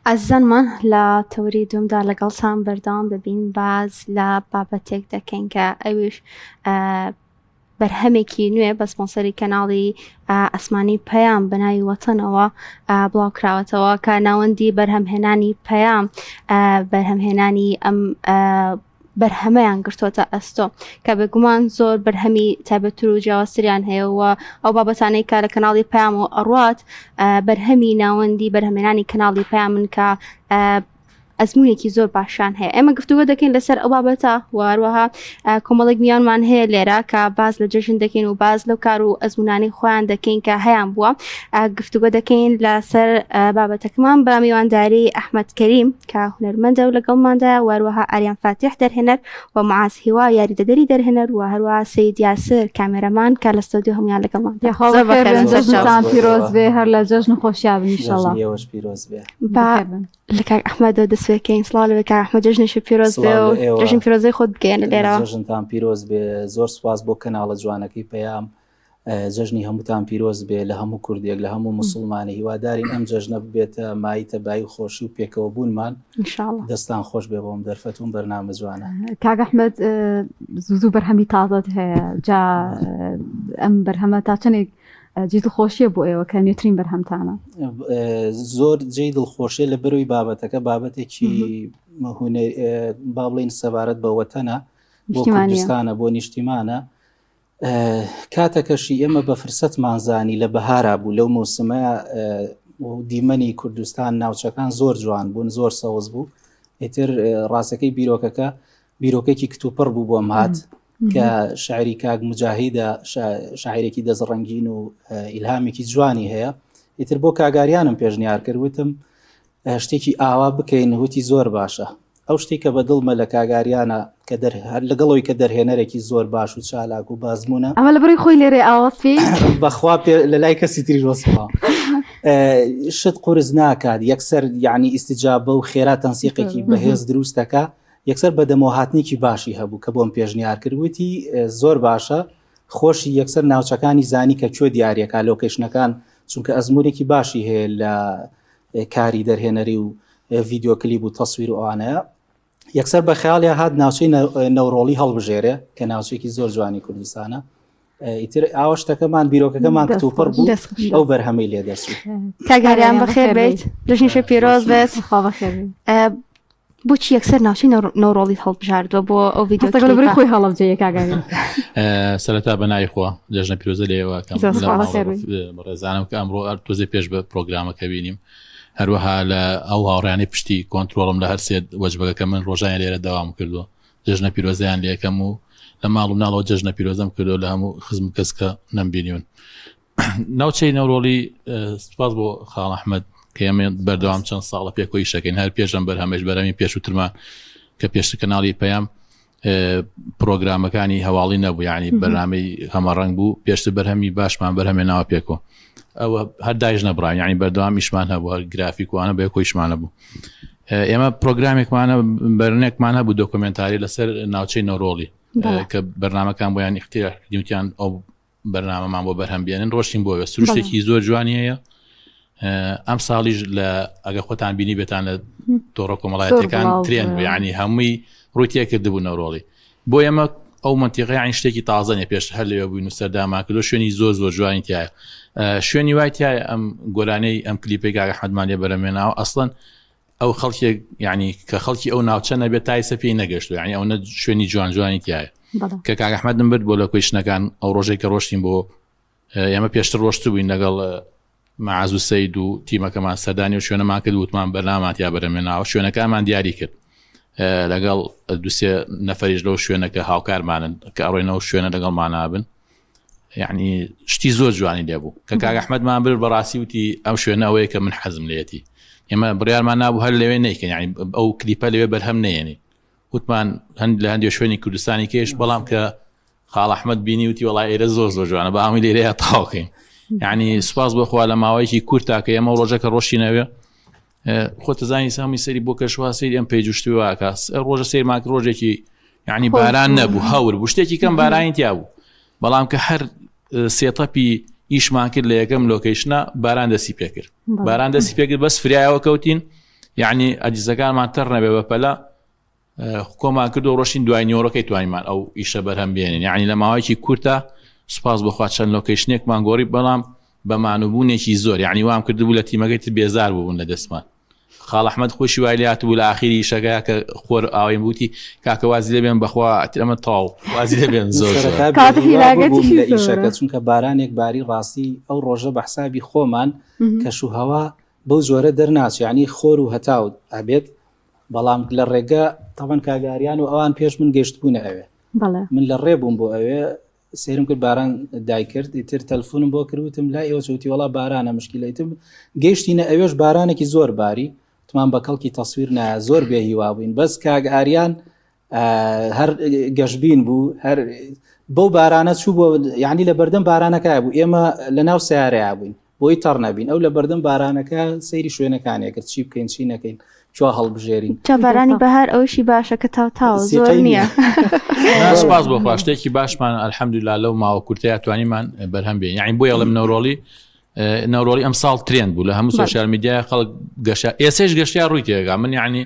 ئەزانمان لە تەوری دومدا لەگەڵتان بەردەوام دەبین باز لە بابەتێک دەکەین کە ئەویش بەرهەمێکی نوێ بە سپۆنسەری کەناڵی ئەسمانی پەیام بەناوی وەتەنەوە بڵاوکراوەتەوە کە ناوەندی بەرهەمهێنانی پەیام بەرهەمهێنانی ئەم بەرهەمەیان گرتوۆتە ئەستۆ کە بێگومان زۆر بەرهەمی تایبەتتر و جیاوازتریان هەیەەوە ئەو بابەتانەی کە لە کەناڵی پەیام و ئەڕوات بەرهەمی ناوەندی بەرهەمهێنانی کەناڵی پەیامن کە ئەزمونێکی زۆر باشیان هەیە. ئێمە گفتوگۆ دەکەین لەسەر ئەو بابەتە و هەروەها کۆمەڵێک میانمان هەیە لێرە کە باز لە جەژن دەکەین و باز لەو کار و ئەزمونانی خۆیان دەکەین کە هەیان بووە. گفتوگۆ دەکەین لەسەر بابەتەکەمان بە میوانداری ئەحمەد کەریم کە هونەرمەندە و لەگەڵماندا و هەروەها ئاریان فاتیح دەرهێنەر و معاز هیوا یاریدەدەری دەرهێنەر و هەروەها سەید یاسر کامێرەمان کە لە ستۆدیۆ هەموویان لەگەڵمان. جەژنتان پیرۆز بێ، هەر لە جەژن خۆشیابن ئینشەڵڵا. لە کاک ئەحمەدەوە دەسوێکەین سڵاو لەبێ کاک ئەحمەد جەژنێکی پیرۆز بێ و جەژن پیرۆزەی خۆت بگەێنە لێرەوە. جەژنتان پیرۆز بێ، زۆر سوپاس بۆ کەناڵە جوانەکەی پەیام. جەژنی هەمووتان پیرۆز بێ لە هەموو کوردێک لە هەموو موسڵمانی. هیوادارین ئەم جەژنە ببێتە مای تەبایی و خۆشی و پێکەوە بوونمان. ئینشاڵڵا دەستان خۆش بێ بۆم دەرفەتون بەرنامە جوانە. کاک ئەحمەد زوو بەرهەمی تازەت هەیە، جا ئەم بەرهەمە تا چەندێک جێ دڵخۆشیە بۆ ئێوە کە نوێترین بەرهەمتانە؟ زۆر جێ دڵخۆشیە لە بەروی بابەتەکە بابەتێکی با بڵین سەبارەت بە وەتەنە، بۆ کوردستانە، بۆ نیشتیمانە. کاتەکەشی ئێمە بە فرسەتمانزانی لە بەهارا بوو لەو مۆسمە دیمەنی کوردستان ناوچەکان زۆر جوان بوون، زۆر سەوز بوو. ئیتر ڕاستەکەی بیرۆکەکە بیرۆکێکی کتوپڕ بوو بۆم هات کە شاعری کاک مجاهیدە شاعرێکی دەزڕەنگین و ئیلهامێکی جوانی هەیە. ئیتر بۆ کاگاریانم پێشنیار کرد، وتم شتێکی ئاوا بکەین، وتی زۆر باشە. ئەو شتێک کە بەدڵمە لە کاگاریانە کە لەگەڵەوەی کە دەرهێنەرێکی زۆر باش و چالاک و بازمونە، ئەمە لە بڕی خۆی لێرێ ئاوەسپی بەخوا لە لای کەسی تری ڕۆسەوە شت قورس ناکات، یەکسەر یعنی ئیستیجابە و خێرا تەنسیقێکی بەهێز دروستەکە، یەکسەر بەدەمەوە هاتنێکی باشی هەبوو کە بۆم پێشنیار کردوتی زۆر باشە، خۆشی یەکسەر ناوچەکانی زانی کە کوێ دیارەکە لۆکیشنەکان، چونکە ئەزمونێکی باشی هەیە لە کاری دەرهێنەری و ڤیدیۆ کلیپ و تەسویر و ئەوانەیە. یەکسەر بە خەیاڵیا هات ناوچەی نەوڕۆڵی هەڵبژێرێ کە ناوچێکی زۆر جوانی کوردستانە. ئیتر ئاوەشتەکەمان بیرۆکەکەمان کتوپڕ بوو، ئەو بەرهەمەی لێ دەچوو. کاگاریان بەخێر بێت، جەژنێکی پیرۆز بێت. بۆچی یەکسەر ناوچەی نەوڕۆڵی هەڵبژاردووە بۆ ئەو ڤیدیۆ خۆی هەڵبجەیە کاگاری؟ سەرەتا بەناوی خۆ جەژنە پیرۆزە لێەوەکەم ڕێزانم کە ئەمڕۆ تۆزێ پێش بە پرۆگرامەکە بینیم، هەروەها لە ئەو هاوڕیانی پشتی کۆنتترۆڵم لە هەر سێت وەجبەکە من ڕۆژان لێرە داوام کردو، جەژنە پیرۆزیان لێکەم و لە ماڵم ناڵەوە جەژنە پیرۆزەم کردو لە هەموو خزم کەس کە نەمبینیون. ناوچەی نەوڕۆڵی سوپاس بۆ خاڵ ئەحمەد کە ئێمە بەردەوام چەند ساڵە پێکۆی شەکەین، هەر پێشم بەرهەمەش بەرەمی پێشووترمان کە پێشتر کەناڵی پەیام پرۆگرامەکانی هەواڵی نەبوو، یعنی بەرنامەی هەمەڕەنگ بوو، پێشتر بەرهەمی باشمان بەرهەمێناوە پێکۆ، ئەوە هەر داژ نەبڕین، یعنی بەردەوامیشمان هەبوو، هەر گرافیکوانە بە یەکۆیشمان هەبوو. ئێمە پرۆگرامێکمانە بەرنێکمان هەبوو دۆکۆمنتاری لەسەر ناوچەی نەوڕۆڵی کە بەرنامەکان بۆیان اختیارکردیوتیان ئەو بەرنامەمان بۆ بەرهەم بێنن، ڕۆشتین بۆەوە. سروشتێکی زۆر جوانی هەیە. ئەم ساڵیش لە ئەگە خۆتان بینی بێتان لە تۆڕە کۆمەڵایەتەکان ترێن بوو، یعنی هەمووی ڕووی تێکردبوو نەوڕۆڵی. بۆ ئێمە ئەو منتیقە یعنی شتێکی تازەنێ، پێش هەر لێوە بووین و سەردامان کردو، شوێنی زۆر زۆر جوانی تایە. شوێنی وای تایە ئەم گۆرانەی ئەم کلیپی کاک ئەحمەدمان لێ بەرەمێناوە، ئەسڵەن ئەو خەڵکێک یعنی کە خەڵکی ئەو ناوچە نەبێت تایسە پێی نەگەشتو، یعنی ئەو شوێنی جوان جوانی تایە کە کاک ئەحمەدم برد بۆ لە کوێشنەکان ئەو ڕۆژێک کە ڕۆشتین بۆ ئێمە پێشتر ڕۆشت بووین لەگەڵ معاز و سەید و تیمەکەمان سەردانی و شوێنەمان کرد، وتمان بەرنامەمان یا بەرەمێناوە، شوێنەکانمان دیاری کرد لەگەڵ دووسێ نەفەریش لەو شوێنەکە هاوکارمانن کە ئەڕۆینەوە شوێنە لەگەڵمان نابن، یعنی شتی زۆر جوانی لێبوو کە کاک ئەحمەدمان برد بەڕاستی وتی ئەم شوێنە ئەوەیە کە من حەزم لێتی، ئێمە بڕیارمان نابوو هەر لەوێ نەیکەین، یعنی ئەو کلیپە لەوێ بەرهەم نێنی، وتمان لە هەندێک شوێنی کوردستانی کێش، بەڵام کە خاڵ ئەحمەد بینی وتی وەڵای ئێرە زۆر زۆر جوانە، بە هەمووی لێرەیە تاوکەین. یعنی سوپاس بەخوا لە ماوەیەکی کورتا کە ئێمە ڕۆژەکە ڕۆشتینەوێ، خۆتەزانی سامی سەری بۆ کەشواسەی ئەم پێیجوشتی واکە ڕۆژە سێرماکە ڕۆژێکی یعنی باران نەبوو، هەور بوو، شتێکی کەم بارانی تیا بوو، بەڵام کە هەر سێتەپی ئیشمان کرد لە یەکەم لۆکیشنە باران دەسی پێ کرد، باران دەسی پێ کرد، بەس فریایەوە کەوتین، یعنی ئەجزەکانمان تەڕ نەبێ بەپەلە کۆمان کردو ڕۆشین دوای نیۆڕەکەی توانیمان ئەو ئیشە بەرهەم بێنین یعنی لە ماوەیەکی کورتە سوپاس بخوا چەند لۆکیشنێکمان گۆڕی بەڵام بە مانوبوونێکی زۆر یعنی وام کردبوو لە تیمەکەی بێزار بوون لە دەستمان خاڵ ئەحمەد خۆشی وای لات بوو لە ئاخری شەکەیە کە خۆر ئاوی بوتی کاکە وازی لێبێن بەخوا ئەمە تاو وازی لێبێن زۆر لە ئیشەکە چونکە بارانێک باری ڕاستی ئەو ڕۆژە بە حسابی خۆمان کەشوهەوا بەو زۆرە دەرناچ ینی خۆر و هەتاو ئەبێت بەڵام لە ڕێگە تاوان کاگاریان و ئەوان پێش من گەشتبوونە ئەوێ من لە ڕێ بووم بۆ ئەوێ سێرم کرد باران دایکرد ئیتر تەلفۆنم بۆ کردوتم لای ئێوە چوتی وڵا بارانە مشکلەیتم گەیشتینە ئەوێش بارانێکی زۆر باری تمان بە کەڵکی تەسویر نایە زۆر بێ هیوا بووین بەس کاگاریان هەر گەشتبین بوو هەر بەو بارانە چوو بۆ یعنی لە بەردەم بارانەکە بوو ئێمە لە ناو سیارەیە بووین بۆی تەڕ نەبین ئەو لە بەردەم بارانەکە سەیری شوێنەکانێک کرد چی بکەین چی نەکەین چوا هەڵبژێرین بارانی بەهار ئەوشی باشە کە تاو زۆر نییە سپاس بۆ شتێکی باشمان ئەلحەمدولیلا لەو ماوە کورتەیە توانیمان بەرهەم بێن یعنی بۆ یەڵم نەورۆڵی ئەم ساڵ ترێن بوو لە هەموو سۆشیال میدیای خەڵک گەشتە ئێسش گەشتیار ڕووی تێگا من یعنی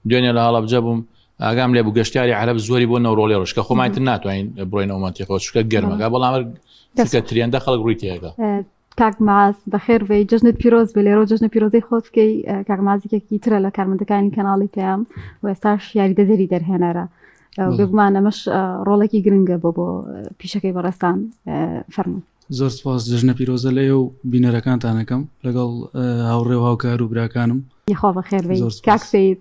دوێنێ لە هەڵەبجە بووم ئاگام لێ بوو گەشتیاری عەرەب زۆری بۆ نەورۆڵی ڕۆژکە خۆمانتر ناتوانین بڕۆین ئەو منتیقەوە چونکە گەرمەکە بەڵام چونکە ترێندا خەڵک ڕووی تێگا کاک ماز بەخێر بێ جژنت پیرۆز بێ لێرۆ جژنە پیرۆزەی خۆت بکەی کاک مازێکێکی ترە لە کارمەندەکانی کەناڵی پێیان و ئێستاش یاریدەدەری دەرهێنەرە بگومان ئەمەش ڕۆڵێکی گرنگە بۆ پیشەکەی بەڕێستان فەرموو زۆر سپاس جژنە پیرۆزە لێ و بینەرەکانتانەکەم لەگەڵ هاوڕێ و هاوکار و براکانم یخوا بەخێر بێ کاک سەید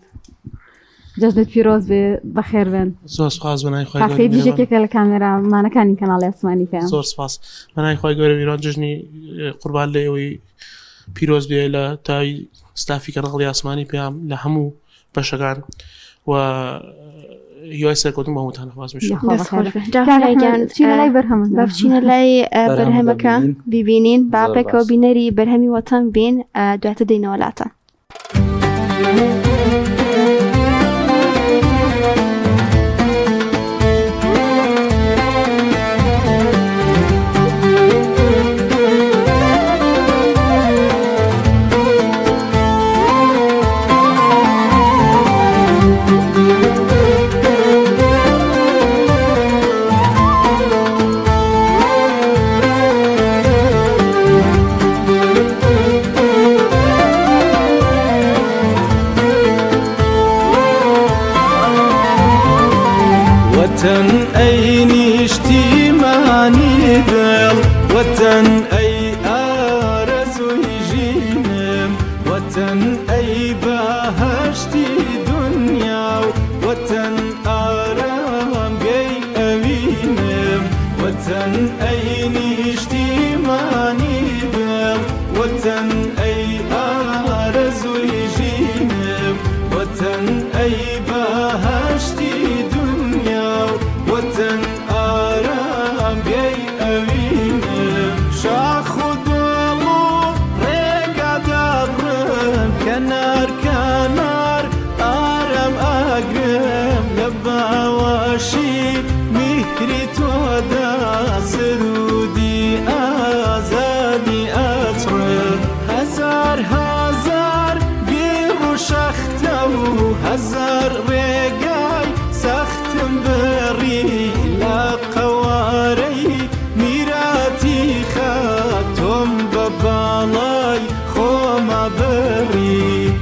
جژنت پیرۆز بێ بەخێر بێن زۆر سپاس بەنای خۆی کاک سەید دیژێکێکە لە کامێرامانەکانی کەناڵی ئاسمانی پێیان زۆر سپاس بەنای خۆی گەورە میران جژنی قوربان لێەوەی پیرۆز بێ لە تاوی ستافی کەناڵی ئاسمانی پێیان لە هەموو بەشەکان و هیوای سەرکەوتن بە هەمووتان خواز بچینە لای بەرهەمەکە ببینین باپێکەوە بینەری بەرهەمی وەتەن بین دواتە دەینەوەلاتە وطن أي نشتيماني دل وطن أي آرزو يجينم وطن أي بهشتي دنيا وطن آرام بي أوينم وطن أي نشتيماني دل وطن أي آرزو يجينم وطن أي بهشتي وطن آرام بي أوينم شاخ دلو ريقا دبرم كنار كنار آرام أقرم لبا واشي مهري تودا سرودي آزادي أطرم هزار بيرو شختو هزار ريقاي سختم بري لا قواري ميراتي خاتم ببالاي خوما بري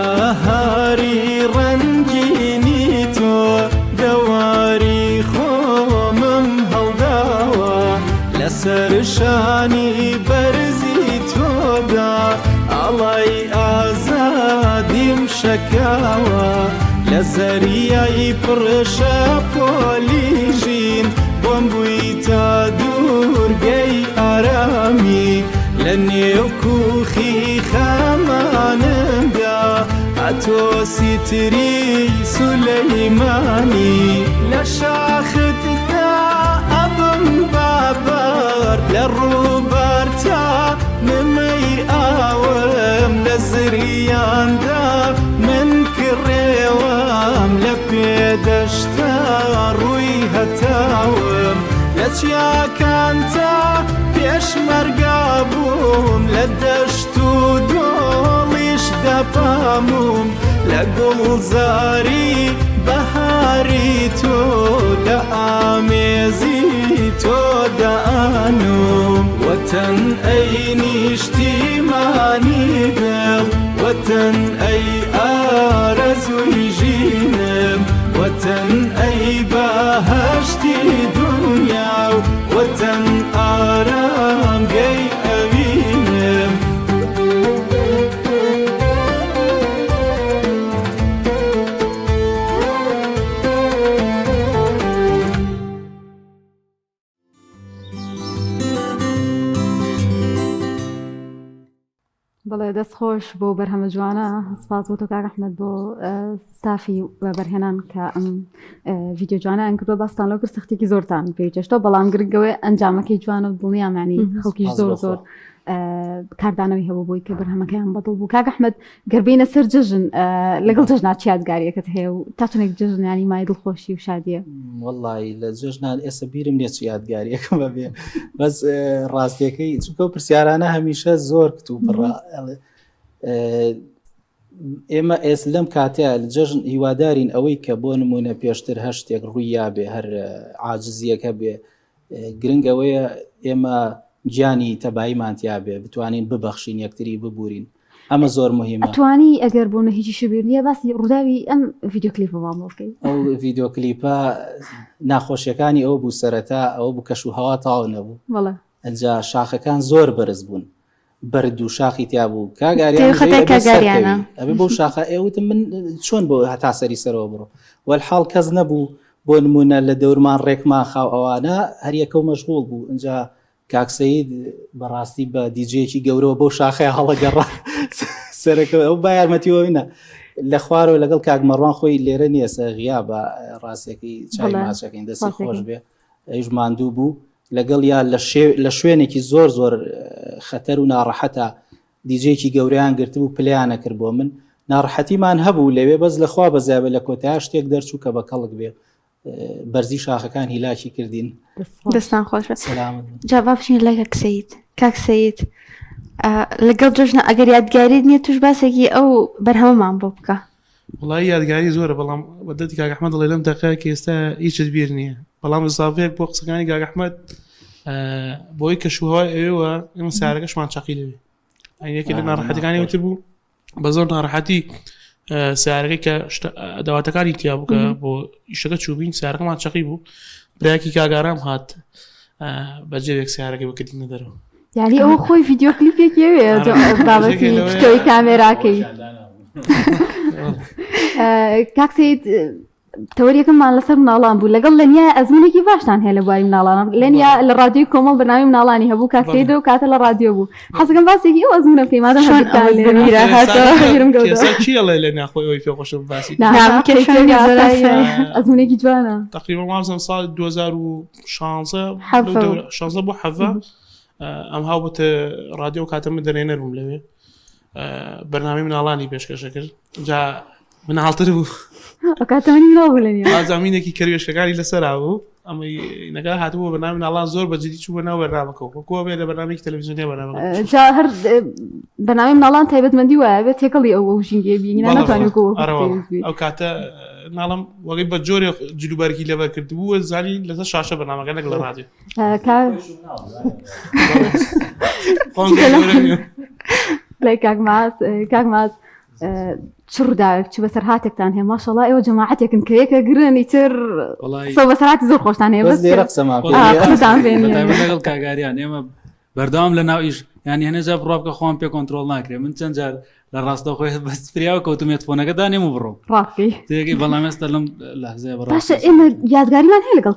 لبهاري رنجيني تو دواري خومم هەڵداوە لەسەر شانی بەرزی تۆدا ئاڵای ئازادیم شەکاوە لە زەریای پڕشە پۆلیژین بۆم بووی تا دوورگەی ئارامی لە نێو کوخی خەمانمدا ئەتۆ سیتری سولەیمانی لە شاختدا ئەبم بابەر لە ڕووبەر تا نمەی ئاوم زریاندا من کڕێوام لە پێدەشتا ڕووی هەتاوم لە چیاکانتا پێشمەرگا بووم لە دەشت و دۆڵیش دەپاموم لە گوڵزاری بەهاری تۆ لە ئامێزی تۆ دەئانوم وەتەن ئەی نیشتیمانی دڵ وەتەن ئەی ئارەزووی ژینم وەتەن ئەی بەهەشتی دنیا و وەتەن ئارامگەی ئەوینم بەڵێ دەست خۆش بۆ بەرهەمە جوانە سپاس بۆ تۆ کاک ئەحمەد بۆ ستافی بەرهێنان کە ئەم ڤیدیۆ جوانە ئەنکردووە باستان لەو کرد سەختێکی زۆرتان پێی چێشتەوە بەڵام گرنگەوەی ئەنجامەکەی جوانە و دڵنیامانی خەڵکیش زۆر زۆر کاردانەوەی هەبوو بۆی کە بەرهەمەکەیان بەدڵ بوو کاک ئەحمەد گەربینە سەر جژن لەگەڵ جژنا چی یادگاریەکەت هەیە و تاچنێک جژنیانی مای دڵخۆشی و شادیە وەڵی لە جژنان ئێستا بیرم نییە چ یادگاریەکەم بەبێ بەس ڕاستیەکەی چونکە پرسیارانە هەمیشە زۆر کت و بڕ ئێمە ئێس لەم کاتەیە لە جژن هیوادارین ئەوەی کە بۆ نمونە پێشتر هەشتێک ڕووییا بێ هەر عاجزیەکە بێ گرنگەوەیە ئێمە گیانی تەباییمانتیا بێ بتوانین ببەخشین یەکتری ببورین ئەمە زۆر مهمە توانی ئەگەر بوون هیچی شبیر نییە باسی ڕووداوی ئەم ڤیدیۆ کلیپە بڵێ ئەو ڤیدیۆ کلیپە ناخۆشیەکانی ئەو بوو سەرەتا ئەوە بوو کەش و هەوا تاو نەبوو ئەجا شاخەکان زۆر بەرز بوون بەرد و شاخی تیا بوو کاگاریان ئەبێ بۆ شاخە ئێوتم من چۆن بۆ هەتا سەری سەرەوە بڕۆ وەلحاڵ کەس نەبوو بۆ نمونە لە دەورمان ڕێکمان خاو ئەوانە هەریەکە و مەشغوڵ بوو اینجا کاکسەید بەڕاستی بە دیجەیەکی گەورەوە بۆ شاخەیە هەڵەگەڕا سەرەکە ئەو با یارمەتیەوەینە لە خوارەوە لەگەڵ کاگمەڕوان خۆی لێرە نییە سەغیا بە ڕاستێکی چای ماچەکەین دەستی خۆش بێ ئەیش ماندوو بوو لەگەڵ یا لە شوێنێکی زۆر زۆر خەتەر و ناڕەحەتە دیجەیەکی گەوریان گرتبوو پلیانە کرد بۆ من ناڕەحەتیمان هەبوو لەوێ بەس لەخوا بەزیابە لە کۆتای شتێک دەرچوو کە بە کەڵک بێ بەرزی شاخەکان هیلاکی کردین دەستان خۆش جاوا بچین لە کاکسەید لەگەڵ جژنە ئەگەر یادگاریت نییە توش باسێکی ئەو بەرهەمەمان بۆ بکە وڵی یادگاری زۆرە بەڵام وەدەتی کاک ئەحمەد دەڵێ لەم دەقەیە کە ئێستا هیچت بیر نییە بەڵام ئزافەیەک بۆ قسەکانی کاک ئەحمەد بۆی کە شوهەوای ئەوێوە ئێمە سیارەکەشمان چاقی لەوێ ئەینەکە لە ناڕەحەتەکانی وتر بوو بە زۆر ناڕەحەتی سیارەکەی کە داواتەکانی تیا بوو کە بۆ ئیشەکە چوبین سیارەکەمان چاقی بوو برایەکی کاگارام هات بەجێوێک سیارەکەی بکردینە دەرەوە یعنی ئەوە خۆی ڤیدیۆ کلیپێکیەوێ بابەتی پشتەوەی کامێراکەی کاکسەید تەوەریەکەممان لەسەر مناڵان بوو لەگەڵ لەنیا ئەزمونێکی باشتان هەیە لە بواری مناڵانە لەنیا لە ڕادیۆی کۆمەڵ بەناوی مناڵانی هەبوو کاکسەید و کاتە لە ڕادیۆ بوو حەزەکەم باسێکی ئەو ئەزمونە بکەین مادەم چیڵێ لە ناخۆی ئەوی پێخۆشم باسی ئەزمونێکی جوانە تقریبا مازم ساڵ 2016 بۆ حەڤە ئەم هاوبەتە ڕادیۆ کاتەمە دەرێنەر بووم لەوێ بەرنامەی مناڵانی پێشکەشە کرد جا مناڵتر بوو کاتەمەنی مناڵ بوو لەنیا ئازامینێکی کەروێشەکانی لەسەرا بوو ئەمە نەگا هاتبوو بەنامی مناڵان زۆر بەجددی چوو بەناو بەرنامەکەەوە کۆ بێ لە بەرنامێکی تەلەڤیزیۆنی بەنامەکە جا هەر بەنامی مناڵان تایبەتمەندی وایە بێت تێکەڵی ئەو ژینگە بینی ناتوانێتەوە ئەو کاتە ناڵم وەگەی بە جۆرێ جلوبەرکی لەبەر کردبوو زانی لەسەر شاشە بەنامەکە نەک لە ڕادیۆ لای کاکماس چ ڕووداوێک چ بەسەر هاتێکتان هەیە ماشەڵڵا ئێوە جەماعەتێکن کە یەکە گرن ئیتر بەسەراتی زۆر خۆشتان هەیە لەگەڵ کاگاریان ئێمە بەردەوام لە ناو ئیش ینی هەنێجا بڕابکە خۆم پێ کۆنتترۆل ناکرێت من چەند جار لە ڕاستە خۆی بەستفریاوە کەوتمێت فۆنەکە دانێم و بڕۆ ڕاقی بەڵام ئێستا لەم لەحزەیە باشە ئێمە یادگاریمان هەیە لەگەڵ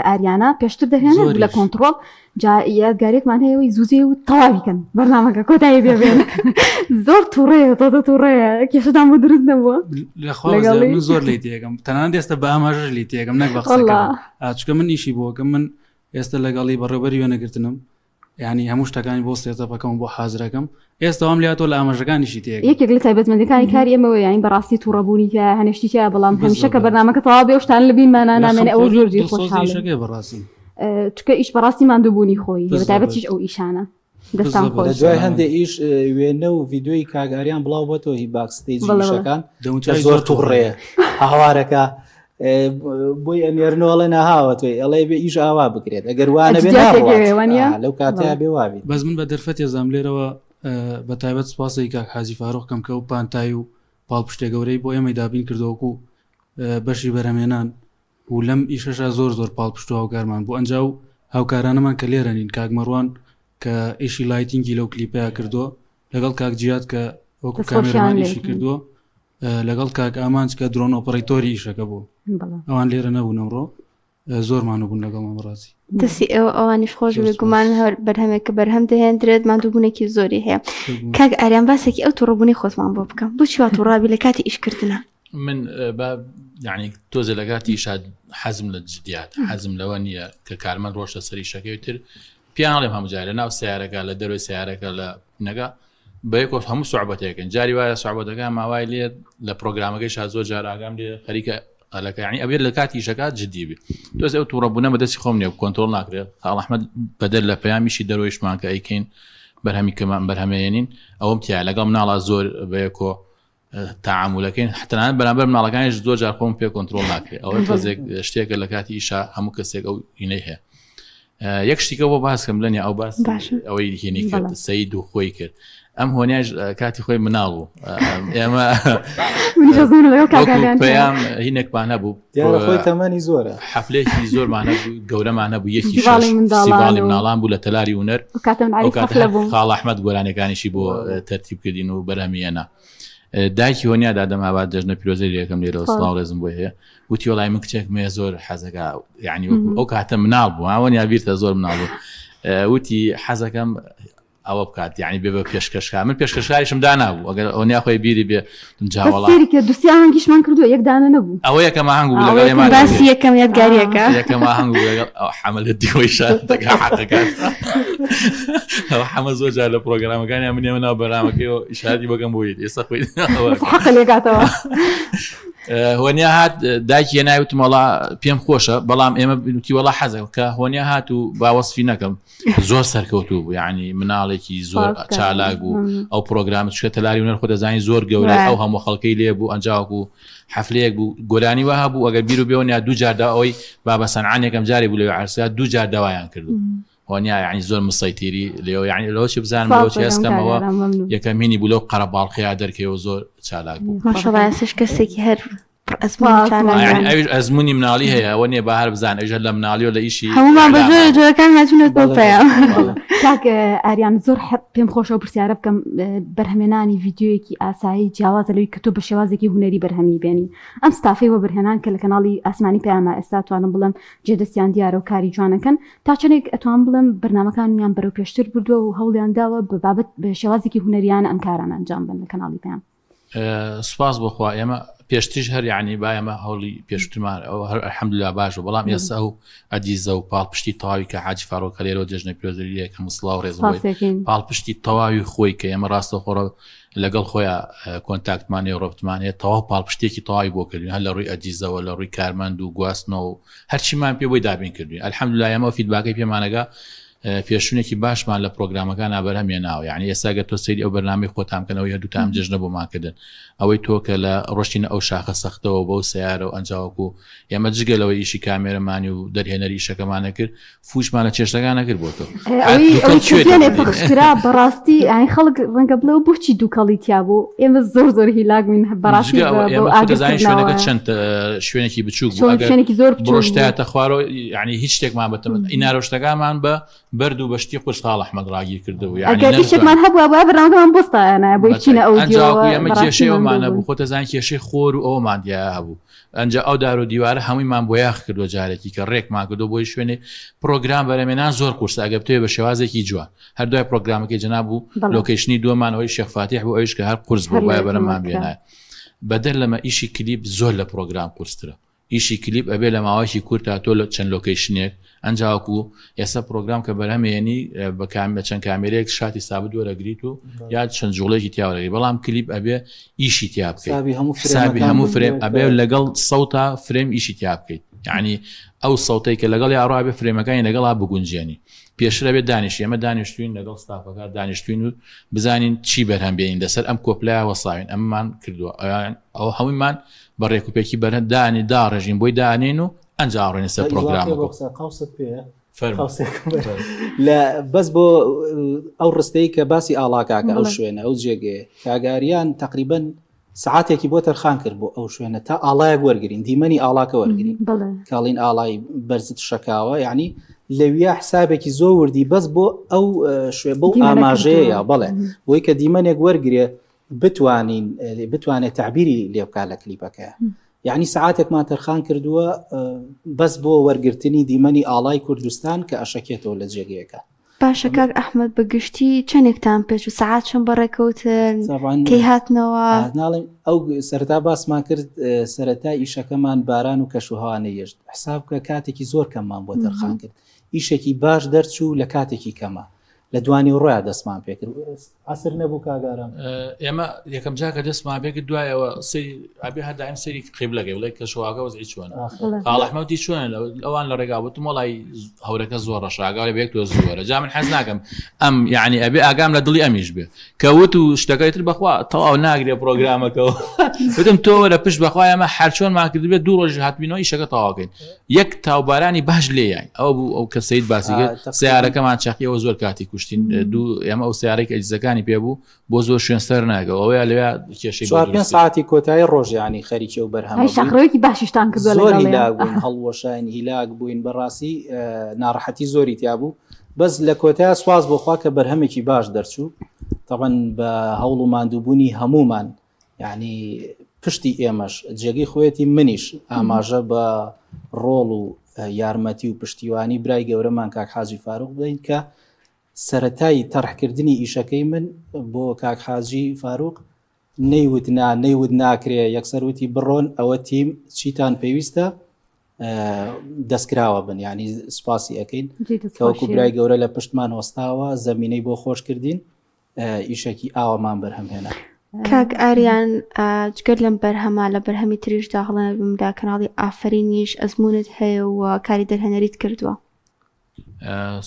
ئاریانە پێشتر دەهێنێت لە کۆنتترۆل جا یادگارێکمان هەیەوەی زوزێ و تەواویکەن بەرنامەکە کۆتایی بێبێن زۆر تووڕەیە تۆزە تووڕەیە کێشتان بۆ دروست نەبووە لەخوا من زۆر لی تێگەم تەنان ئێستا بە ئاماژەش لی تێگەم نەک بە قسەکە چکە من ئیشی بووە کە من ئێستا لەگەڵی بەڕێوەبەری وێنەگرتنم ینی هەموو شتەکانی بۆ سێتەپەکەم بۆ حازرەکەم ئێستاوام لاتۆ لە ئاماژەکانیشی تێک یەکێک لە تایبەتمەندەکانی کاری ئەمەوە یانی بەڕاستی تووڕەبوونی کە هەنێشتی تیا بەڵام هەمیشە کە بەرنامەکە تەواو بێ و شتان لە بینمانە نامێنێ ئەوە زۆر خۆشحاڵە بەڕاستی چکە ئیش بەڕاستی ماندووبوونی خۆی بەتایبەتیش ئەو ئیشانە دەستان خۆش دوای هەندێک ئیش وێنە و ڤیددیۆی کاگاریان بڵاو بۆتەوە هی باکستێجیشەکان زۆر تووڕێ هاوارەکە بۆی ئەمێرنەوەڵە نەهاوەتوی ئەڵێ بێ ئیش ئاوا بکرێت ئەگەر وانە بێ لەو کاتیا بێواوی بەس من بە دەرفەت ێزام لێرەوە بە تایبەت سپاسی کاک حاجی فارۆخکەم کە و پانتای و پاڵپشتێ گەورەی بۆ ئێمەی دابین کردووەکو بەشی بەرهەمێنان و لەم ئیشەشە زۆر پاڵپشت و هاوکارمان بۆ ئەنجا و هاوکارانەمان کە لێرەنین کاک مەڕوان کە ئیشی لایتینگی لەو کلیپەیە کردووە لەگەڵ کاک جیات کە وەکو کامێرەمان ئیشی کردووە لەگەڵ کاک ئامانج کە درۆن ئۆپەرەیتۆری ئیشەکە بوو ئەوان لێرە نەبوون ئەمڕۆ زۆرمان بوون لەگەڵ مەڕاستی دەستی ئەوانیش خۆش بێگومان هەر بەرهەمێک کە بەرهەم دەهێنرێت مادووبوونێکی زۆری هەیە کاک ئاریان باسێکی ئەو تووڕەبوونی خۆتمان بۆ بکەم بۆچی وا تووڕابی لە کاتی ئیشکردنە من یعنی تۆزە لە کاتی ئیشاد حەزم لە جدیات حەزم لەوە نییە کە کارمەند ڕۆژتە سەری شەکەی تر پیانڵێم هەموو جارە ناو سیارەکە لە دەروی سیارەکە لە نەگا بەیەکۆ هەموو سوعبەتەکەن جاری وایە سوعبەتەکە ماوای لێت لە پرۆگرامەکەی شاد زۆر جار ئاگام لێ خەریکە ئەلەکە ینی ئەبێت لە کاتی ئیشەکە جدی بێ تۆز ئەو تووڕەبوونە بەدەستی خۆم نیە کۆنتۆڵ ناکرێت خاڵ ئەحمەد بەدەر لە پەیامیشی دەرۆیشمان کە ئەیکەین بەرهەمی کەمان بەرهەمێنین ئەوەم تیا لەگەڵ مناڵە زۆر بەیەکۆ تعاملەکەین حتەنانە بەرامبەر مناڵەکانیش زۆر جار خۆم پێ کۆنتڕۆڵ ناکرێت ئەوە تۆزێک شتێکە لە کاتی ئیشا هەموو کەسێک ئەو هینەی هەیە یەک شتێکە بۆ باسکەم لەنیا ئەو باس ئەوەی هێنی کرد سەید و خۆی کرد ئەم هۆنیاش کاتی خۆی مناڵ بوو ئێمە پێیان هینێکمان هەبوو خۆی تەمەنی زۆرە حەفلێکی زۆرمانە گەورەمانە بوو یەکی سیباڵی مناڵان بوو لە تەلاری هونەر خاڵ ئەحمەد گۆرانەکانیشی بۆ تەرتیب کردین و بەرهەمیێنە دایکی هۆنیا دادەم هاوات جەژنە پیرۆزەی یەکەم لێرەوە سڵاو ڕێزم بۆ هەیە وتی وەڵای من کچێک مێ زۆر حەزەکە یعنی ئەو کاتە مناڵ بوو ئەوەنیا بیرتە زۆر مناڵ بوو وتی حەزەکەم ئەوە بکات یعنی بێ بە پێشکەشکار من پێشکەشکاریشم دانابوو ئەگەر ئەوەنیا خۆی بیری بێ جاوەڵا دوسی ئاهەنگیشمان کردووە یەکدانە نەبوو ئەوە یەکەم ئاهەنگ بوو لەگەڵ باسی یەکەم یادگاریەکە یەکەم ئاهەنگ بوو لەگەڵ حەملە دیوەی شادەکە حەقەکان ئەوە حەمە زۆر جار لە پرۆگرامەکانی من ئێمە ناو بەرنامەکەیەوە ئیشادی بەگەم بۆیت ئێستا خۆی حەقە لێگاتەوە هۆنیا هات دایکی ناوتم وڵا پێم خۆشە بەڵام ئێمە بنوتی وڵا حەزە کە هۆنیا هات و باوەسفی نەکەم زۆر سەرکەوتوو بوو یعنی مناڵێکی زۆر چالاک بوو ئەو پرۆگرامە چکە تەلاری هونەر خۆ دەزانی زۆر گەورە ئەو هەموو خەڵکەی لێ بوو ئەنجاوەکو حەفلەیەک بوو گۆرانی وە هەبوو ئەگەر بیر و بێوەنیا دوو جاردا ئەوەی بابە سەنعانێکم جاری بوو لەوێ عەرسا دوو جار داوایان کردو هۆنیا یعنی زۆر مسەیتیری لێەوە یعنی لەوە بزانم لەوە هەستکەمەوە یەکەمینی بوو لەو قەرەباڵخەیە دەرکەوە زۆر چالاک بوو ماشەڵڵا ئێسش کەسێکی هەر ئەویش ئەزمموی مناڵی هەیە ئەوە نیە باهر بزان ئەژە لە مناڵیۆ لە ئیشی هەمومان بەژۆر جۆەکان هاتوونەت بۆ پێیان کاک ئاریان زۆر پێم خۆشەوە پرسیارە بکەم بەرهەمێنانی ڤیددیۆیەکی ئاسایی جیاوازە لەوەی کە تۆ بە شێوازێکی هوەری بەرهەمی بێنی ئەم ستافەی وە بەرهێنان کە لە کەناڵی ئاسمانی پەیامە ئێستا توانم بڵم جێدەستیان دیارە و کاری جوانەکەن تا چەندێک ئەتوان بڵم بەرنامەکانیان بەرەو پێشتر بردووە و هەوڵیان داوە بە بابەت بە شێوازێکی هوەریان ئەم کاران ئەنجام بن لە کەناڵی پەیام سوپاس بخوا ئێمە پێشتیش هەر یعنی با ئەمە هەوڵی پێشترمان هەر الحەمدوللا باشە بەڵام ئێستا ئەو ئەدیزە و پاڵپشتی تەواوی کە حاجی فارۆکە لێرەوە جەژنە پیرۆزەریەک هەموو سڵاو ڕێزم پاڵپشتی تەواوی خۆی کە ئێمە ڕاستەخۆڕە لەگەڵ خۆیان کۆنتاکتمانێ ڕۆبتمانێت تەواو پاڵپشتێکی تەواوی بۆ کردوین هەر لە ڕووی ئەدیزەوە لە ڕووی کارمەند و گواستنەوە و هەرچیمان پێ بۆی دابین کردوین الحەمدوللا ئێمە فیدباکەی پێمانەگا پێشونێکی باشمان لە پرۆگرامەکان ئابەرهەمێناوە یعنی ئێستا گە تۆ سەیری ئەو بەرنامەی خۆتامکەنەوەی هەردووتام جەژنە بۆماکردن ئەوەی تۆ کە لە ڕۆشتینە ئەو شاخە سەختەوە بەو سیارە و ئەنجاوەکو ئێمە جگەلەوەی ئیشی کامێرەمانی و دەرهێنەری ئیشەکەمانە کرد فوشمان لە چێشتەکان نەکرد بۆ تۆ پڕشترا بەڕاستی ئەین خەڵک ڕەنگە بڵێەوە بۆچی دووکەڵیتیا بوو ئێمە زۆر هیلاگوین بەڕاستی دەزانین شوێنەکە چەند شوێنێکی بچووک شوێنێکی زۆر بڕشتایەتە خوارەوە یعنی هیچ شتێکمان بەتەمە ئیناڕۆشتەکانمان بە بەرد و بەشتی قورس خاڵ ئەحمەد ڕاگیر کردەوە یعنیشێکمان هەبووە بە بەرنامەکەمان بۆستایانە بۆی چینە ئەو ئەمە کێشەیەوەمانە بوو خۆ دەزانین کێشەی خۆر و ئەومان دیایە هەبوو ئەنجا ئەو دار و دیوارە هەموویمان بۆ یاخ کردووە جارێکی کە ڕێکمان کردو بۆی شوێنێ پرۆگرام بەرەمێنان زۆر قورسە ئەگە بتوێ بە شێوازێکی جوان هەردوای پرۆگرامەکەی جەناب بوو لۆکیشنی دووەمانەوەی شێخ فاتیح بوو ئەویش کە هەر قورس بوو وایە بەرەمان بێنایە بەدەر لەمە ئیشی کلیپ زۆر لە پرۆگرام قورسترە ئیشی کلیپ ئەبێ لە ماوەیەکی کورت تا تۆ لە چەند لۆکیشنێک ئەنجاوەکو ئێستا پرۆگرام کە بەرهەمێنی بە چەند کامێرەیەک شاتی سابت وەرەگریت و یا چەند جوڵێکی تیاوەرەگری بەڵام کلیپ ئەبێ ئیشی تیا بکەیت حسابی هەموو فرێم ئەبێ لەگەڵ سەوتا فرێم ئیشی تیا بکەیت یعنی ئەو سەوتەی کە لەگەڵ یاڕوا بێ فرێمەکانی لەگەڵا بگونجێنی پێشرە بێت دانیش ئێمە دانیشتوین لەگەڵ ستافەکە دانیشتوین و بزانین چی بەرهەم بێنین لەسەر ئەم کۆپلای وەساوین ئەممان کردووە ئەو هەموویمان بە ڕێکوپێکی بەرهەم دانی داڕێژین بۆی دانێن و ئەنجاڕێنە سەر پرۆگرامەکە لە بەس بۆ ئەو ڕستەی کە باسی ئاڵاکاکە ئەو شوێنە ئەو جێگەیە کاگاریان تقریبەن سعاتێکی بۆ تەرخان کرد بۆ ئەو شوێنە تا ئاڵایەک وەرگین دیمەنی ئاڵاکە وەرگین کاڵین ئاڵای بەرزت شەکاوە یعنی لەویا حسابێکی زۆر وردی بەس بۆ ئەو شوێ بۆ ئاماژەیە بەڵێ بۆی کە دیمەنێک وەرگێ بتوانێت تعبیری لێ بکات لە کلیپەکە یعنی سعاتێکمان تەرخان کردووە بەس بۆ وەرگرتنی دیمەنی ئاڵای کوردستان کە ئەشەکێتەوە لە جێگەیەەکە باشە کاک ئەحمەد بەگشتی چەندێکتان پێش و سعات چەند بەڕێکەوتن کەی هاتنەوە ناڵێن ئەو سەرتا باسمان کرد سەرەتا ئیشەکەمان باران و کەشوهاوانە هێشت حساب کە کاتێکی زۆر کەممان بۆ تەرخان کرد ئیشێکی باش دەرچوو لە کاتێکی کەمە لە دوانی ڕۆیان دەستمان پێکرد ئاسر نەبوو کاگارم ئێمە یەکەم جاکە دەستمان پێکرد دوایەوە ئەبێ هەردایم سەری قیبلەکەی وڵی کەشواکە وەزعی چۆنە قاڵەحمەوتی چۆنە ئەوان لە ڕێگاوتم وڵی هەورەکە زۆر ڕەشاگاڵی بێک تۆ زۆرە جا من حەز ناکەم ئەم یعنی ئەبێ ئاگام لە دڵی ئەمیش بێ کەوت و شتەکەی تر بەخوا تەواو ناگرێ پرۆگرامەکەەوە وتم تۆ وەرە پشت بەخوا ئەمە هەر چۆنمان کرد بێت دوو ڕۆژ هاتبینەوە ئیشەکە تەواوکەین یەک تاوبارانی باش لێیان ئەو بوو ئەو کە سەید باسی کرد سیارەکەمان چەقیەوە زۆر کاتی کوشتین دوو ئێمە ئەو سیارێک ئەجزەکانی پێبوو بۆ زۆر شوێن سەر ناگەەوە ئەوەیە لەوێ کێشەی 4 ساعتی کۆتایی ڕۆژیانی خەریکە و بەرهەم شەقڕەوەکی باشیشتان کردووە زۆر هیلاک بووین هەڵوەشین هیلاک بووین بەڕاستی ناڕەحەتی زۆری تیا بوو بەس لە کۆتای سواز بۆخوا کە بەرهەمێکی باش دەرچوو تەبەن بە هەوڵ و ماندووبوونی هەمومان یعنی پشتی ئێمەش جێگەی خۆیەتی منیش ئاماژە بە ڕۆڵ و یارمەتی و پشتیوانی برای گەورەمان کاک حاجی فاروق بدەین کە سەرەتایی تەڕحکردنی ئیشەکەی من بۆ کاک حاجی فاروق نەیوت ناکرێ یەکسەروتی بڕۆن ئەوە تیم چیتان پێویستە دەستکراوە بن ینی سپاسی ئەەکەین کەوەکو برای گەورە لە پشتمان وەستاوە زەمینەی بۆ خۆشکردین ئیشێکی ئاوامان بەرهەمهێنا کاک ئاریان جگەر لەم بەرهەما لە بەرهەمی تریشدا هەڵە بمدا کەناڵی ئافرینیش ئەزمونت هەیە و کاری دەرهەنەریت کردووە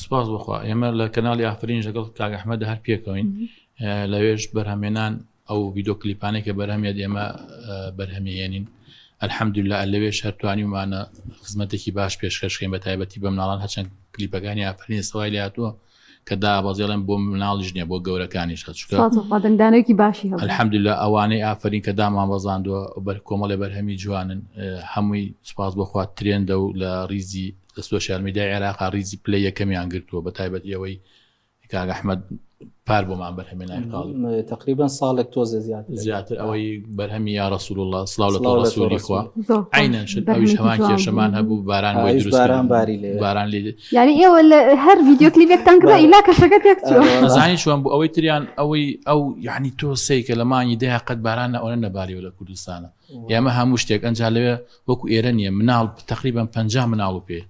سپاس بخوا ئێمە لە کەناڵی ئافرین لەگەڵ کاک ئەحمەد هەر پێکەوەین لەوێش بەرهەمێنان ئەو ڤیدۆ کلیپانێک کە بەرهەمێت ئێمە بەرهەمیێنین الحەمدوللا لەوێش هەرتوانیمانە خزمەتێکی باش پێشکەشکەین بە تایبەتی بە مناڵان هەچەند کلیپەکانی ئافرین سەوای لە هاتووە کە دابەزێڵێن بۆ مناڵیش نییە بۆ گەورەکانیش دەنگدانێکی باشی الحەمدوللا ئەوانەی ئافرین کە دامان بەزاندووە بەر کۆمەڵی بەرهەمی جوانن هەمووی سپاس بخوا ترێندە و لە ریزی لە سوشیال میدیای عێراقا ریزی پلەی یەکەمیان گرتووە بە تایبەتی ئەوەی کاک ئەحمەد پار بۆمان بەرهەمێنای تقریبا ساڵێک تۆزە زیاتر ئەوەی بەرهەمی یا ڕەسوول الله سڵاو لە تۆ ڕەسوولی خوا عینەن شت ئەویش هەمان کێشەمان هەبوو باران بۆی دروست باران لێ یعنی ئێوە لە هەر ڤیدیۆ کلیپێکتان کردە ئیلا کەشەکە تێک چووە نەزانی چۆن بوو ئەوەی تریان ئەو یعنی تۆ سەی کە لە مانگی دەیە قەت باران ئەوە نەباریەوە لە کوردستانە ئێمە هەموو شتێک ئەنجا لەوێ وەکو ئێرە نییە مناڵ تقریبا 50 مناڵ و پێ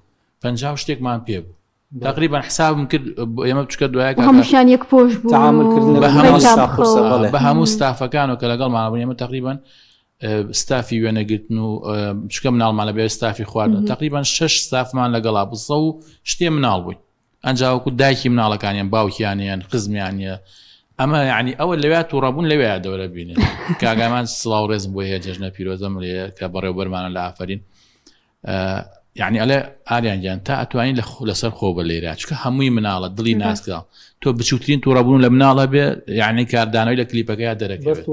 50 شتێکمان پێ بوو تقریبا حسابم کرد ئێمە بچکە دوایە هەمووشیان یەک پۆش بوو بە هەموو ستافەکان و کە لەگەڵمان بوون ئێمە تقریبا ستافی وێنەگرتن و چکە مناڵمان لە بێ ستافی خواردن تقریبا 6 ستافمان لەگەڵا بسە و شتێ مناڵ بووین ئەنجاوەکو دایکی مناڵەکانیان باوکیانیان خزمیانە ئەمە یعنی ئەوە لەوێت و ڕەبوون لەوێ دەورە بینێن کاگامان سڵاو ڕێزم بۆ هەیە جەژنە پیرۆزەم لێ کە بەڕێوەبەرمانە لە ئافرین یعنی ئەلێ ئاریانگیان تا ئەتوانین لەسەر خۆ بە لێرە چکە هەمووی مناڵە دڵی ناسکا تۆ بچووترین تو ڕەبوون لە مناڵە بێ یعنی کاردانەوەی لە کلیپەکەی دەرەکەوێت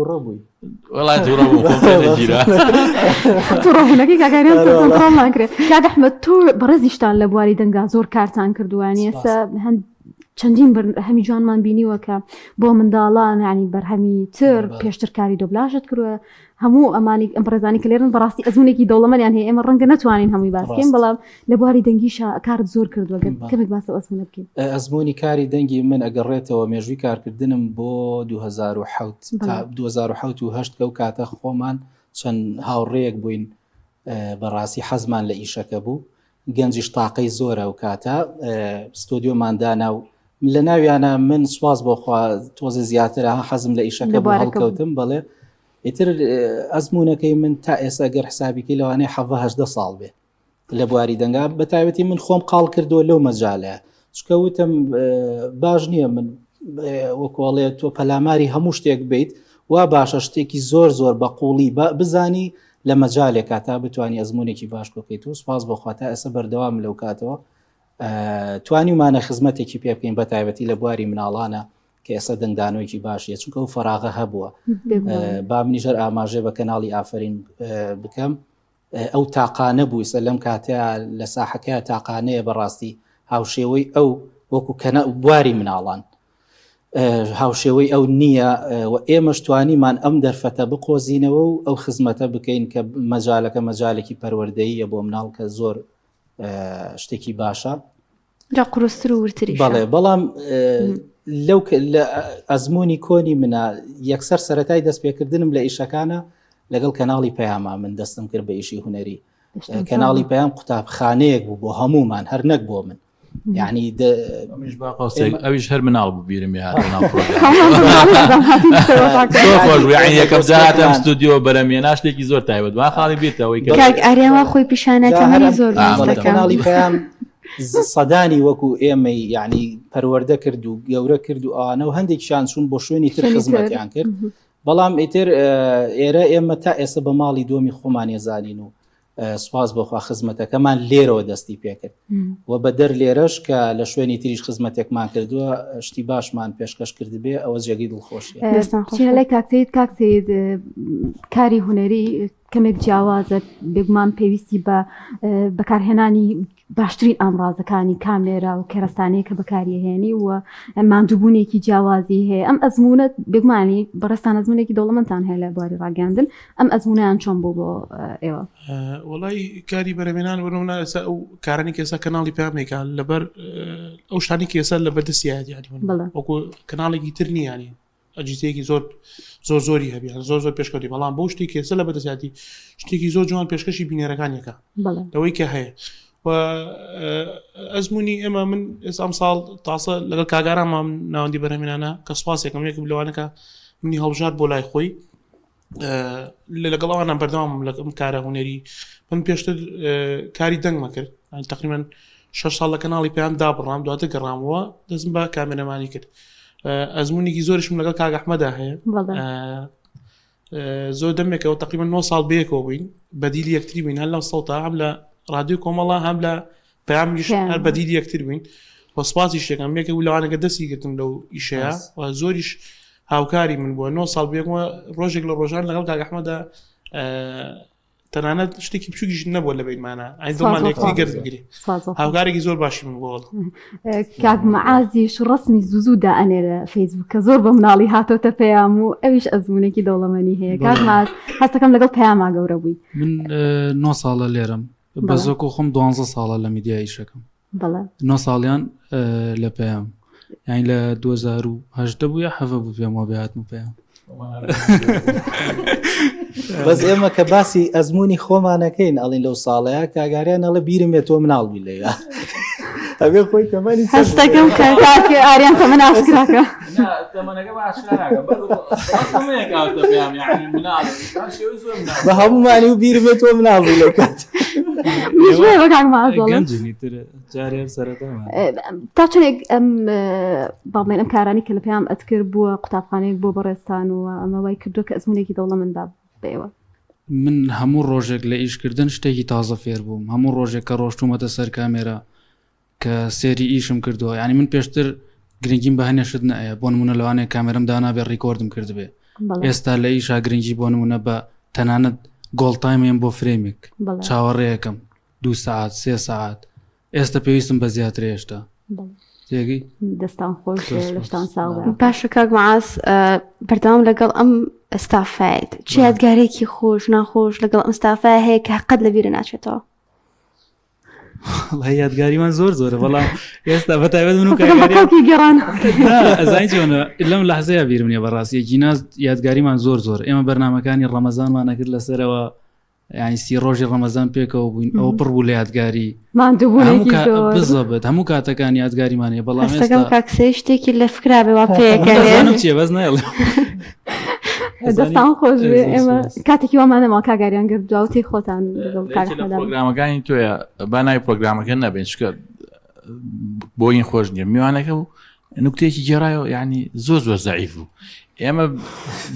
ڕۆبوونەکەی کاگاریان کۆنتڕۆڵمان کرێت کاک ئەحمەد تۆ بەڕێزیشتان لە بواری دەنگا زۆر کارتان کردووانی ئێستا چەندین هەمی جوانمان بینیوە کە بۆ منداڵان ینی بەرهەمی تر پێشتر کاری دۆبلاژت کردووە هەموو ئەمانی ئەم ڕێزانی کە لێرن بەڕاستی ئەزمونێکی دەوڵەمەنیان هەیە ئێمە ڕەنگە نتوانین هەمووی باسکەین بەڵام لە بواری دەنگیش کارت زۆر کردووە کەمێک باسە ئەزمونە بکەین ئەزمموی کاری دەنگی من ئەگەڕێتەوە مێژووی کارکردنم بۆ 2007 تا 2007 و 8 کە و کاتە خۆمان چەند هاوڕێیەک بووین بەڕاستی حەزمان لە ئیشەکە بوو گەنجیش تاقەی زۆرە و کاتە ستۆدیۆماندانا و لە ناویانە من سواز بۆخوا تۆزە زیاترە حەزم لە ئیشەکە بۆ هەڵکەوتم بەڵێ ئیتر ئەزمونونەکەی من تا ئێستا گەر حسابیکی لەوانەیە 18 ساڵ بێ لە بواری دەنگا بەتایبەتی من خۆم قاڵ کردووە لەو مەجالە چکەوتم باش نییە من وەکۆڵێ تۆ پەلاماری هەموو شتێک بیت وا باشە شتێکی زۆر بە قوڵی بزانی لە مەجالێکا تا بتوانانی ئەزمونێکی باش بکەیت و سپاس بۆخوا تا ئێستا بەردەوام لەو کاتەوە توانیمانە خزمەتێکی پێ بکەین بەتایبەتی لە بواری مناڵانە کە ئێستا دەنگدانەوەیکی باشیە چونکە ئەو فەراغە هەبووە با منیژەر ئاماژێ بە کەناڵی ئافرین بکەم ئەو تاقانە بووی سە لەم کاتەیە لە ساحەکەی تاقانەیە بەڕاستی هاوشێوەی ئەو وەکو بواری مناڵان هاوشێوەی ئەو نییە و ئێمەش توانیمان ئەم دەرفەتە بقۆزینەوە و ئەو خزمەتە بکەین کە مەجالەکە مەجالێکی پەروەردەییە بۆ مناڵ کە زۆر شتێکی باشە قورستر و ورتری بەڵێ بەڵام لەو ئەزمموی کۆنی منە یەکسەر سەرەتای دەستپێکردنم لە ئیشەکانە لەگەڵ کەناڵی پەیاما من دەستم کرد بە ئیشی هوەری کەناڵی پەیام قوتابخانەیەک بوو بۆ هەمومان هەر نەک بۆ من یعنی ئەویش هەر مناڵ بوو بیرم یەکەم جاتم ستودیۆ بەرەمێنا شتێکی زۆر تایبەت وا خاڵی بێتەوەی ئاریاوە خۆی پیشانەکەمەری زۆر کەناڵی پەیام سەدانی وەکو ئێمەی یعنی پەروەردە کرد و گەورە کرد و ئەوانە و هەندێکیان چوون بۆ شوێنی تر خزمەتیان کرد بەڵام ئیتر ئێرە ئێمە تا ئێستا بە ماڵی دۆمی خۆمان ێزانین و سواز بۆخوا خزمەتەکەمان لێرەوە دەستی پێکرد و بە دەر لێرەش کە لە شوێنی تریش خزمەتێکمان کردووە شتی باشمان پێشکەش کرد بێ ئەوە جێگی دڵخۆشیە لای کاکسید کاری هوەری کەمێک جیاوازە بێگومان پێویستی بە بەکارهێنانی باشترین ئامڕازەکانی کامێرا و کەرەستانەیە کە بەکاریهێنی و ماندووبوونێکی جیاوازی هەیە ئەم ئەزمونە بێگومانی بەڕێستان ئەزمونێکی دەوڵەمەندان هەیە لە بواری ڕاگەاندن ئەم ئەزمونیان چۆن بوو بۆ ئێوە وڵی کاری بەرەمێنان وەرمنا ئێستا ئەو کارانی کە ئێستا کەناڵی پامێکان لەبەر ئەو شتانی کە ئێستا لە بەردەستیایەتی وەکو کەناڵێکی تر نیانی ئەجیزەیەکی زۆری هەبیان زۆر پێشکەوتی بەڵام بۆ شتی کێسە لە بەدەسیاتی شتێکی زۆر جوان پێشکەشی بینێرەکانیەکە لەوەی کە هەیە و ئەزمموی ئێمە من ئێسام ساڵ تاسە لەگەڵ کاگارانمان ناوەندی بەرەمێنانە کە سوپاسێکم یەک لەوانەکە منی هەڵبژار بۆ لای خۆی لەگەڵ ئەوانە بەردەوام لەم کارە هوەری من پێشتر کاری دەنگمە کرد تقریبا 6 ساڵ لە کەناڵی پێیان دابڕام دواتە گەڕامەوە دەستم بە کامێرەمانی کرد ئەزمموونێکی زۆرشم لەگەڵ کاگ ئەحمەدا هەیە زۆر دەمێکەوە تقریبا 9 ساڵ بەیەکەوە بووین بەدیلی یەکتری بووین هەر لەو سەڵتا هەم لە رادیۆ کۆمەڵە هەم لە پەیامیش هەر بەدیلی یەکتر بووین بۆ سپاسی شتێکم یەکە و لەوانەکە دەستی گرتم لەو ئیشەیە و زۆریش هاوکاری من بووە 9 ساڵ بێکەوە ڕۆژێک لە ڕۆژان لەگەڵ کاگ ئەحمەدا تەنانەت شتێکی بچووکیش نەبووە لە بینمانە ئایدڵمان یەکتری گەرز بگری هاوکارێکی زۆر باشی من بۆڵ کاک مەعازیش ڕسمی زوزوودا ئەنێ لە فەیسبوک کە زۆر بە مناڵی هاتۆتە پەیام و ئەویش ئەزمونێکی دەوڵەمەنی هەیە کاک ماز هەستەکەم لەگەڵ پەیاما گەورە بووی من 9 ساڵە لێرم بەزۆکۆ خۆم 12 ساڵە لە میدیای ئیشەکەم 9 ساڵیان لە پەیام یعنی لە 2010 بوو یا هەڤە بوو پێم وە بێهاتم پەیام بەس ئێمە کە باسی ئەزمموی خۆمانەکەین ئەڵین لەو ساڵەیە کاگاریان ئەڵە بیرمێت تۆ مناڵبی لێە ئەبێ خۆی تەمەنی هەستەکەم کاکە ئاریان تەمەن ئاشکراکە بە هەمومانی و بیرمێت تۆ مناڵبی لەو کات تا چنێک ئەم باڵێن ئەم کارانی کە لە پێیان ئەتکرد بووە قوتابخانەیەک بۆ بەڕێستان و ئەمە وای کردو کە ئەزمونێکی دەوڵەمەندا بێەوە من هەموو ڕۆژێک لە ئیشکردن شتێکی تازە فێر بووم هەموو ڕۆژێک کە ڕۆشتومەتە سەر کامێرە کە سێری ئیشم کردووە یعنی من پێشتر گرنگیم بە هەنێشت نایە بۆ نمونە لەوانەیە کامێرەم دانابێ ڕیکۆردم کرد بێ ئێستا لە ئیشا گرنگی بۆ نمونە بە تەنانەت گۆڵتایمێن بۆ فرێمێک چاوەڕێیەکەم 2 ساعت 3 ساعت ئێستا پێویستم بە زیاتر هێشتا تێگەی دەستان خۆش لەشتان ساڵ باشە کاک مەعاز بەردەوام لەگەڵ ئەم ئەستافایت چ یادگارێکی خۆش ناخۆش لەگەڵ ئەم ستافای هەیە کە قەت لەبیرە ناچێتەوە یادگاریمان زۆرە بەڵام ئێستا بەتایبەت من و کاگاری گەڕان ئەزای چۆنە لەم لەحزەیە بیرم نیە بەڕاستی گیناز یادگاریمان زۆر ئێمە بەرنامەکانی ڕەمەزانمانە کرد لەسەرەوە ینی سی ڕۆژی ڕەمەزان پێکەوە بووین ئەوە پڕ بوو لە یادگاری ماندووبوونێکی زۆر بزەبێت هەموو کاتەکان یادگاریمانەیە بەڵام ئێستاکەم کاکسێ شتێکی لە فکرابێ وا پێەکەێن چێ بەس نایڵێ دەستان خۆش بێ ئێمە کاتێکی وامانەما کاگاریان گرت دواوتی خۆتان پرۆگرامەکانی تۆیە بانای پرۆگرامەکە نەبێن شکر بۆین خۆش نیە میوانەکە و نوکتێکی گێڕایەوە یعنی زۆر زۆر زەعیف بوو ئێمە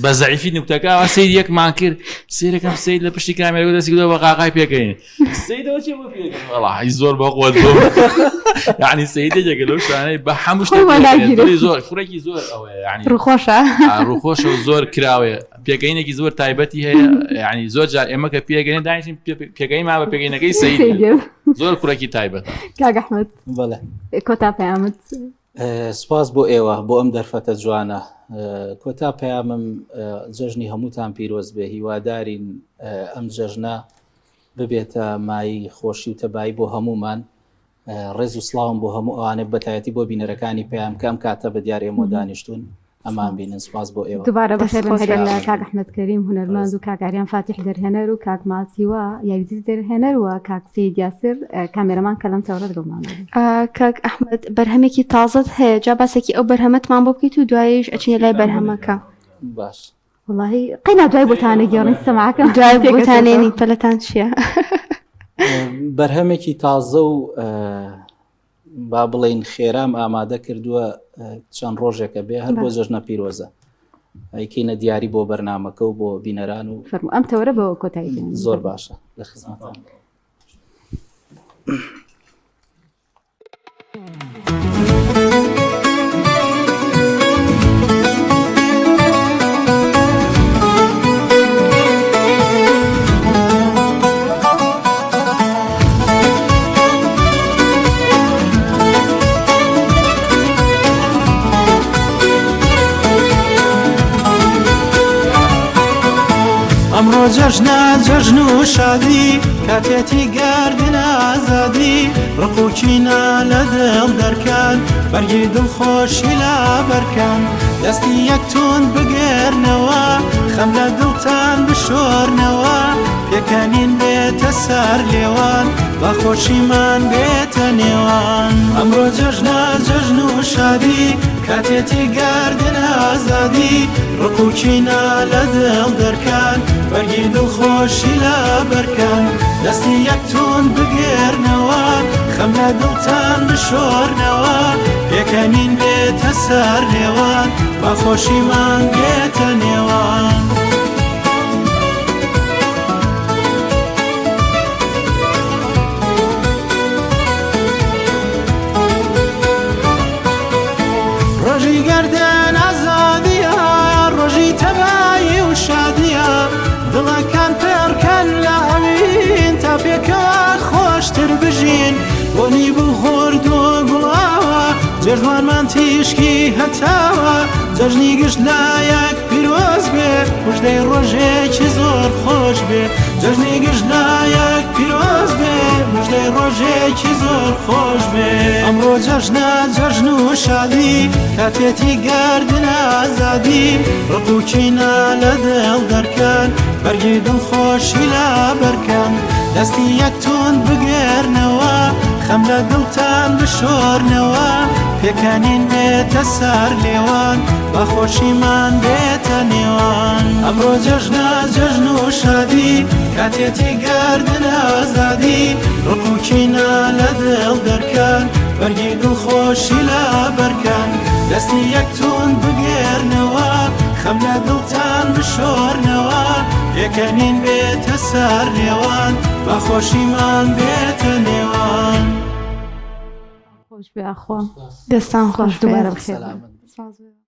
بە زەعیفی نوکتەکە سید یەکمان کرد سیرەکەم سید لە پشتی کامێرە دەستی بە قاقای پێکەین سیدەوە چێ بۆ پێکەین وەڵاهی زۆر بەخۆت بوو یعنی سیدێکێکە لەو شتانەی بە هەموو شتێک زۆر خوڕێکی زۆر ئەوەیە یعنی ڕوخۆشە ڕوخۆشە و زۆر کراوێ پێکەینێکی زۆر تایبەتی هەیە یعنی زۆر جار ئێمە کە پێگەین داینین پێگەی ما بە پێگەینەکەی سید زۆر کوڕێکی تایبەتە کاک ئەحمەد بەڵێ کۆتا پەیامت سپاس بۆ ئێوە بۆ ئەم دەرفەتە جوانە کۆتا پەیامم جەژنی هەمووتان پیرۆز بێ هیوادارین ئەم جەژنە ببێتە مای خۆشی و تەبایی بۆ هەمومان ڕێز و سڵاوم بۆ هەموو ئەوانە بەتایەتی بۆ بینەرەکانی پێیان کەم کاتە بە دیارێ ئێمە دانیشتون ئەمان بینن سپاس بۆ ئێوە دووبارە بەخێر هەر لە کاک ئەحمەد کەریم هونەرمەند و کاکاریان فاتح دەرهێنەر و کاک ماسیوە یاریدی دەرهێنەر و کاک سید یاسر کامێرەمان کە لەم تەورە دڵمان کاک ئەحمەد بەرهەمێکی تازت هەیە جا باسێکی ئەو بەرهەمەتمان بۆ بکەیت و دوایش ئەچینە لای بەرهەمەکە باش واللهی قەینا دوای بۆتانە گێڕین سەماعەکەم دوای بۆتانێنی پەلەتان چییە بەرهەمێکی تازە و با بڵین خێرام ئامادە کردووە چەند ڕۆژێکە بێ هەر بۆ جەژنە پیرۆزە ئەیکەینە دیاری بۆ بەرنامەکە و بۆ بینەران و ئەم تەورە بە کۆتایی زۆر باشە لە خزمەتان ئەمڕۆ جەژنە جەژن و شادی کاتێتی گاردن ئازادی ڕقوچینە لە دڵ دەرکان بەرگی دڵخۆشی لا بەرکان دەستی یەکتون بگێرنەوە خەم لە دڵتان بشۆرنەوە پێکەنین بێتە سەر لێوان بە خۆشیمان بێتە نێوان ئەمڕۆ جەژنە جەژن و شادی کاتێتی گاردن ئازادی ڕقوچینە لە دڵ دەرکان بەرگی دڵخۆشی لە بەرکان دەستی یەکتون بگێرنەوە خەم لە دڵتان بشۆرنەوە پێکەنین بێتە سەر لێوان بە خۆشیمان بێتە نێوان ڕۆژی گەردن ئازادیە ڕۆژی تەبایی و شادیە دڵەکان پێڕکەن لە ئەوین تا پێکەوە خۆشتر بژین بۆنی بخۆردووە گوڵاوە جەژوانمان تیشکی هەتاوە جەژنی گشت لایەک پیرۆز بێ مژدەی ڕۆژێکی زۆر خۆش بێ جەژنی گشت لایەک پیرۆز بێ مژدەی ڕۆژێکی زۆر خۆش بێ ئەمڕۆ جەژنە جەژن و شادی کاتێتی گاردن ئازادی ڕقوچینە لە دڵ دەرکان بەرگی دڵخۆشی لا بەرکان دەستی یەکتون بگێرنەوە خەم لە دڵتان بشۆرنەوە پێکەنین بێتە سەر لێوان بە خۆشیمان بێتە نێوان ئەمڕۆ جەژنە جەژن و شادی کاتێتی گاردن ئازادی ڕقوچینە لە دڵ دەرکان بەرگی دڵخۆشی لا بەرکان دەستی یەکتون بگێرنەوە خەم لە دڵتان بشۆرنەوە پێکەنین بێتە سەر لێوان بە خۆشیمان بێتە نێوان خۆش بێ ئەخوا دەستان خۆش دووبارە بێت. بخێر